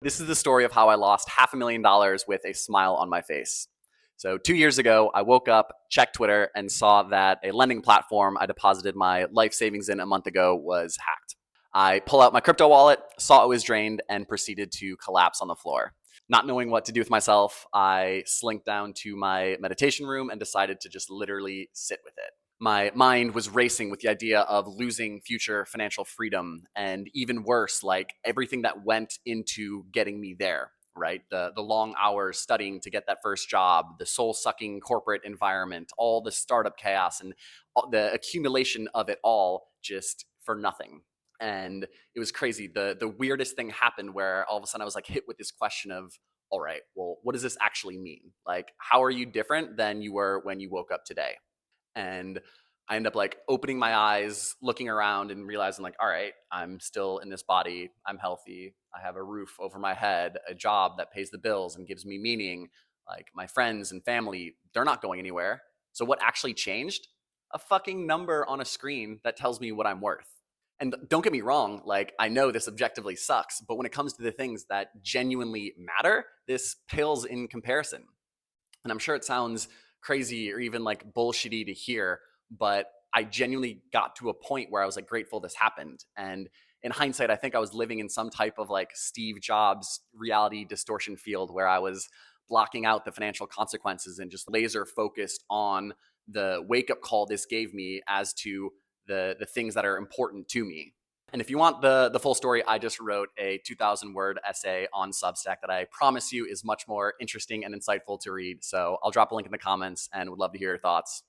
This is the story of how I lost $500,000 with a smile on my face. So 2 years ago, I woke up, checked Twitter, and saw that a lending platform I deposited my life savings in a month ago was hacked. I pull out my crypto wallet, saw it was drained, and proceeded to collapse on the floor. Not knowing what to do with myself, I slinked down to my meditation room and decided to just literally sit with it. My mind was racing with the idea of losing future financial freedom, and even worse, like everything that went into getting me there, right? The long hours studying to get that first job, the soul-sucking corporate environment, all the startup chaos, and the accumulation of it all just for nothing. And it was crazy. The weirdest thing happened where all of a sudden I was like hit with this question of, all right, well, what does this actually mean? Like, how are you different than you were when you woke up today? And I end up like opening my eyes, looking around and realizing like, all right, I'm still in this body. I'm healthy. I have a roof over my head, a job that pays the bills and gives me meaning. Like my friends and family, they're not going anywhere. So what actually changed? A fucking number on a screen that tells me what I'm worth. And don't get me wrong, like I know this objectively sucks, but when it comes to the things that genuinely matter, this pales in comparison. And I'm sure it sounds crazy or even like bullshitty to hear, but I genuinely got to a point where I was like grateful this happened. And in hindsight, I think I was living in some type of like Steve Jobs reality distortion field where I was blocking out the financial consequences and just laser focused on the wake up call this gave me as to the things that are important to me. And if you want the full story, I just wrote a 2,000 word essay on Substack that I promise you is much more interesting and insightful to read. So I'll drop a link in the comments and would love to hear your thoughts.